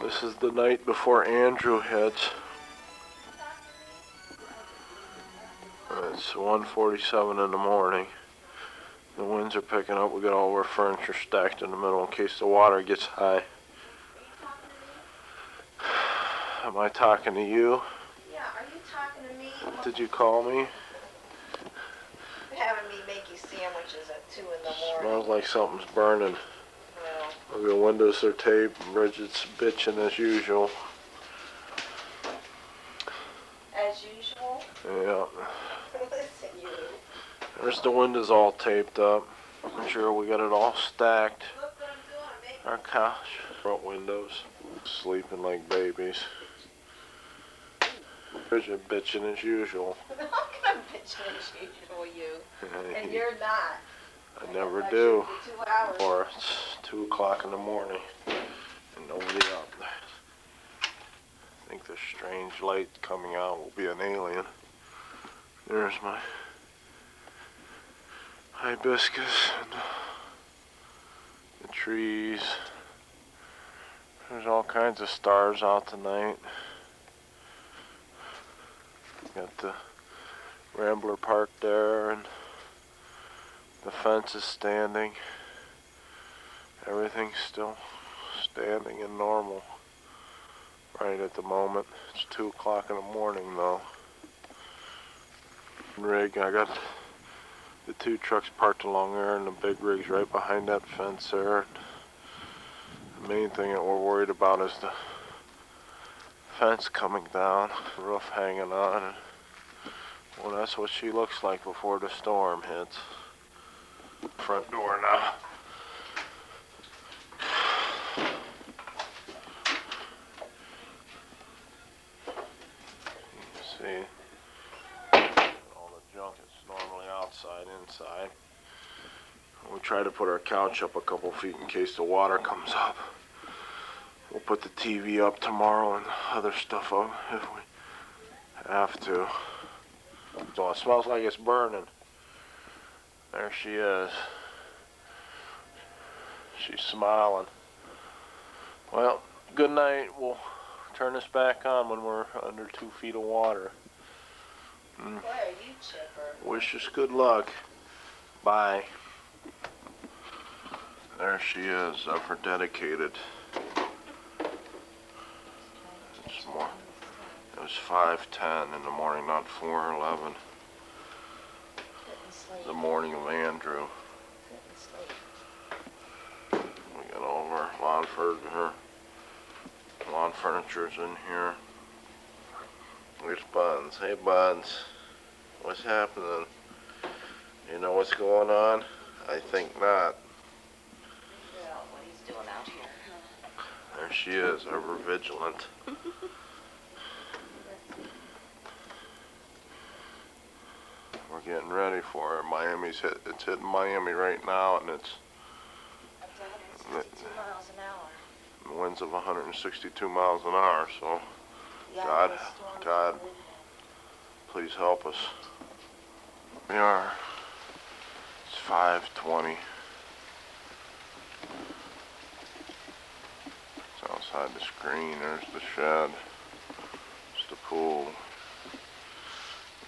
This is the night before Andrew hits. It's 1:47 in the morning. The winds are picking up. We got all our furniture stacked in the middle in case the water gets high. Am I talking to you? Yeah, are you talking to me? Did you call me? Having me make you sandwiches at 2 in the morning. Smells like something's burning. Well, The windows are taped. Bridget's bitching as usual. as usual? Yeah. Listen, you. There's the windows all taped up. I'm sure we got it all stacked. Look what I'm doing. I'm making Our couch, front windows, sleeping like babies. Bridget bitching as usual. How can I bitch as usual, you? And you're not. I never I do. should be 2 hours. Or it's 2 o'clock in the morning and nobody up. I think the strange light coming out will be an alien. There's my hibiscus and the trees. There's all kinds of stars out tonight. Got the Rambler Park there, and the fence is standing. Everything's still standing and normal right at the moment. It's 2 o'clock in the morning though. Rig, I got the 2 trucks parked along there, and the big rig's right behind that fence there. The main thing that we're worried about is the fence coming down, the roof hanging on, and well, that's what she looks like before the storm hits. Front door now. You can see all the junk is normally outside, inside. We try to put our couch up a couple feet in case the water comes up. We'll put the TV up tomorrow and other stuff up if we have to. So it smells like it's burning. There she is. She's smiling. Well, good night. We'll turn this back on when we're under 2 feet of water. Boy, are you chipper. Wish us good luck. Bye. There she is, ever dedicated. It's more. It was 5:10 in the morning, not 4:11. The morning of Andrew. We got all of our lawn furniture's in here. There's Buns. Hey Buns, what's happening? You know what's going on? I think not. Yeah, what he's doing out here. There she is, ever vigilant. We're getting ready for it. It's hitting Miami right now, and it's Up to 162 miles an hour. winds of 162 miles an hour, so Yeah, God, please help us. We are. It's 5:20. It's outside the screen. There's the shed. It's the pool.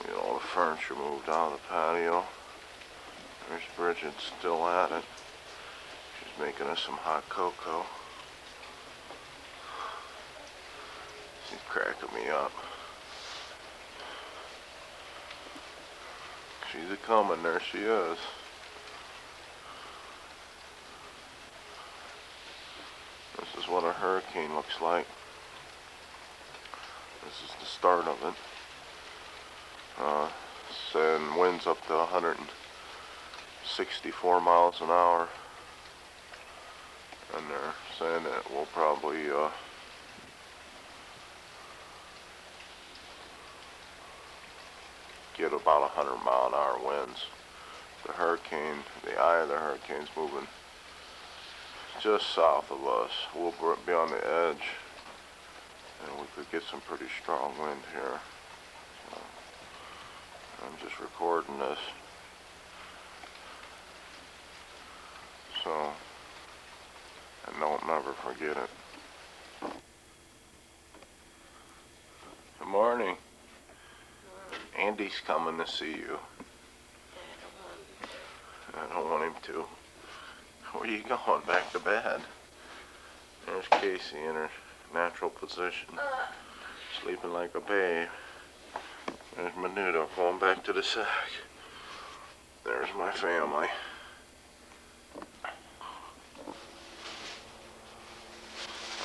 We got all the furniture moved out of the patio. There's Bridget still at it. She's making us some hot cocoa. She's cracking me up. She's a coming. There she is. This is what a hurricane looks like. This is the start of it. Saying winds up to 164 miles an hour. And they're saying that we'll probably get about 100-mile-an-hour winds. The eye of the hurricane's moving just south of us. We'll be on the edge, and we could get some pretty strong wind here. So I'm just recording this. So, and don't never forget it. Morning. Andy's coming to see you. I don't want him to. Where are you going? Back to bed. There's Casey in her natural position, sleeping like a babe. There's Menudo going back to the sack. There's my family.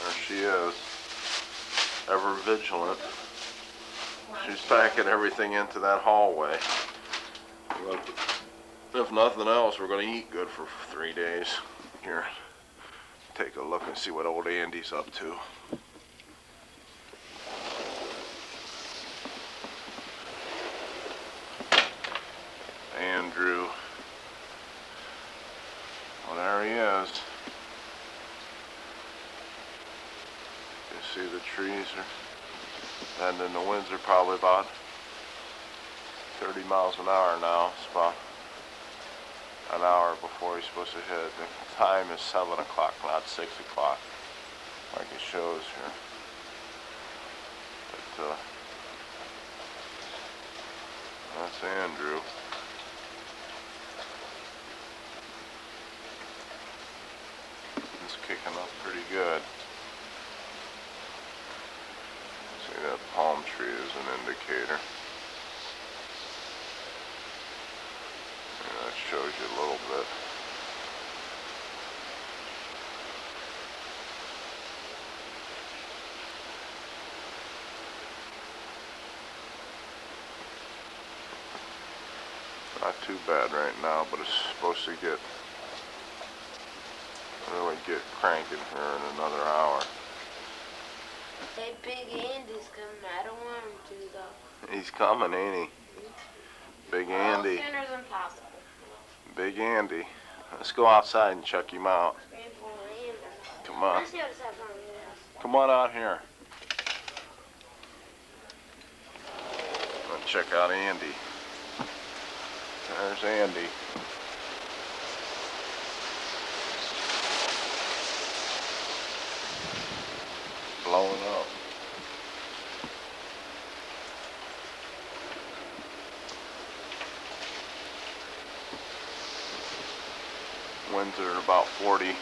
There she is, ever vigilant. She's packing everything into that hallway. But if nothing else, we're going to eat good for 3 days. Here, take a look and see what old Andy's up to. Andrew. Well, there he is. You see the trees are, and then the winds are probably about 30 miles an hour now. It's about an hour before he's supposed to hit. The time is 7 o'clock, not 6 o'clock, like it shows here. But, that's Andrew. He's kicking up pretty good. See, that palm tree is an indicator. That shows you a little bit. Not too bad right now, but it's supposed to really get cranking here in another hour. Hey, Big Andy's coming. I don't want him to, though. He's coming, ain't he? Big Andy. All sooner's impossible. Big Andy. Let's go outside and check him out. Come on. Come on out here. Let's check out Andy. There's Andy. Blowing up. Winds are about 40,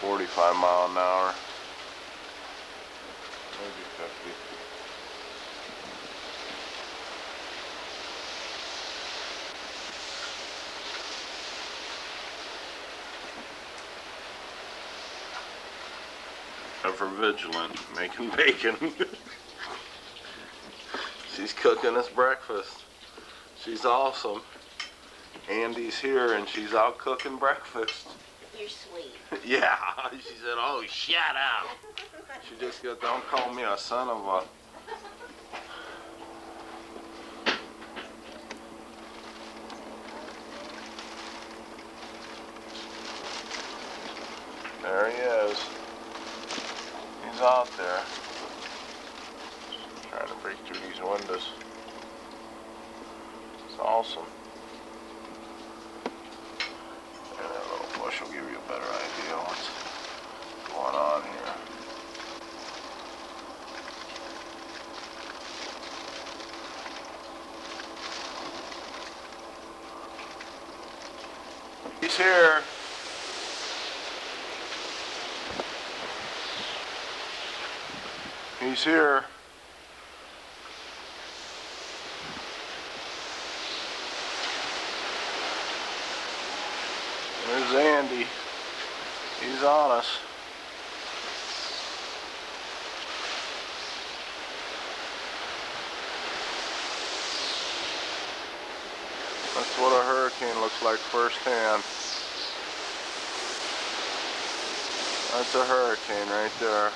45 mile an hour. Maybe 50. Ever vigilant, making bacon. She's cooking us breakfast. She's awesome. Andy's here and she's out cooking breakfast. You're sweet. Yeah, she said, oh, shut up. She just goes, don't call me a son of a... There he is. He's out there. Trying to break through these windows. It's awesome. And that little bush will give you a better idea of what's going on here. He's here. He's here. There's Andy. He's on us. That's what a hurricane looks like firsthand. That's a hurricane right there.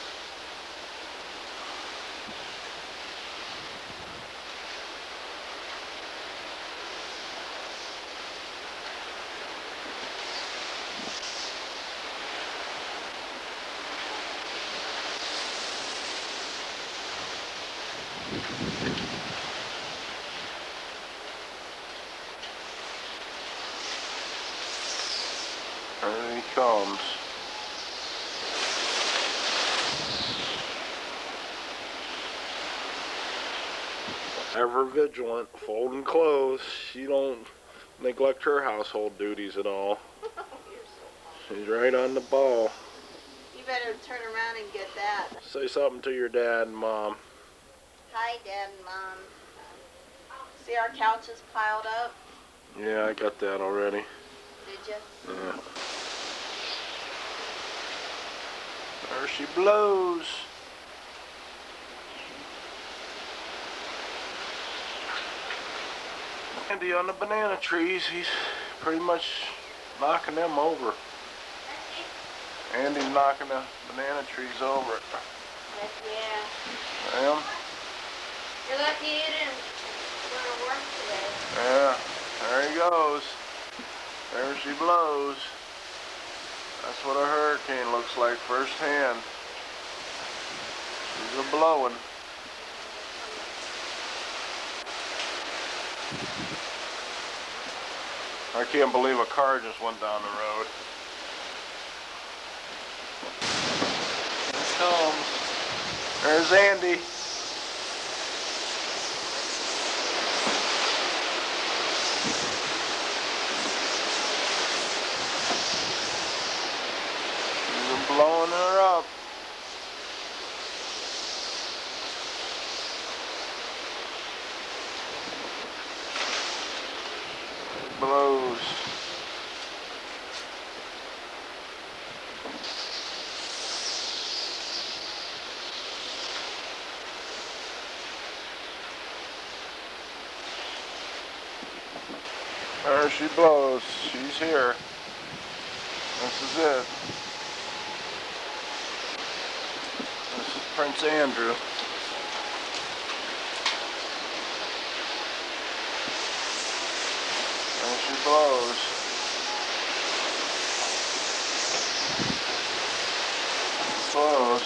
There he comes. Ever vigilant, folding clothes. She don't neglect her household duties at all. She's right on the ball. You better turn around and get that. Say something to your dad and mom. Hi, Dad and Mom. See our couches piled up? Yeah, I got that already. Did you? Yeah. There she blows. Andy on the banana trees, he's pretty much knocking them over. Andy's knocking the banana trees over. Heck yeah. Them? You're lucky you didn't go to work today. Yeah, there he goes. There she blows. That's what a hurricane looks like firsthand. She's a blowing. I can't believe a car just went down the road. Here it comes. There's Andy. She's blowing her up. Blows. There she blows. She's here. This is it. This is Prince Andrew. There she blows. Blows.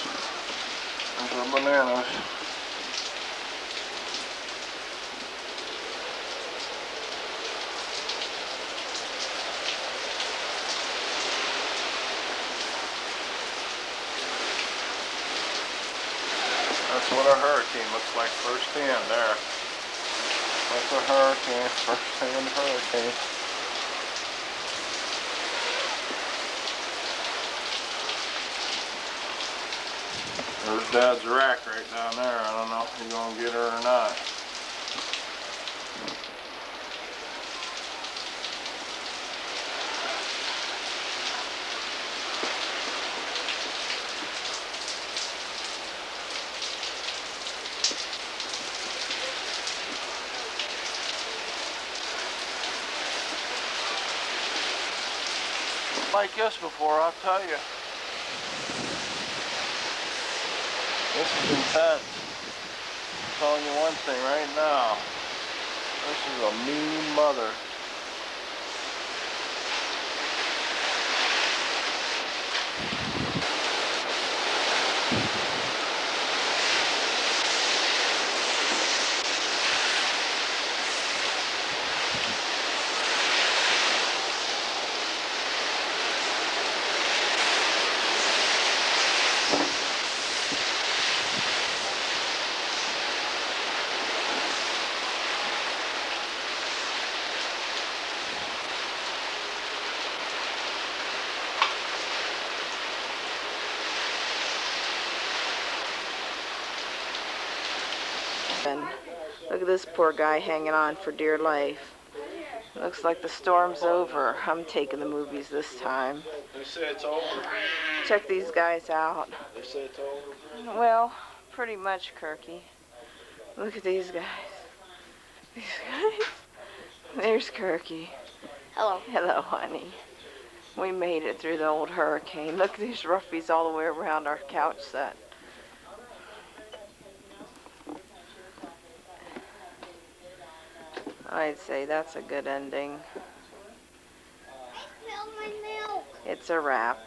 There's our bananas. That's what a hurricane looks like firsthand there. That's a hurricane, firsthand hurricane. There's Dad's rack right down there. I don't know if he's gonna get her or not. Like this before, I'll tell you. This is intense. I'm telling you one thing right now. This is a mean mother. And look at this poor guy hanging on for dear life. Looks like the storm's over. I'm taking the movies this time. They say it's over. Check these guys out. They say it's over. Well, pretty much, Kirky. Look at these guys. These guys. There's Kirky. Hello. Hello, honey. We made it through the old hurricane. Look at these roughies all the way around our couch set. I'd say that's a good ending. I spilled my milk. It's a wrap.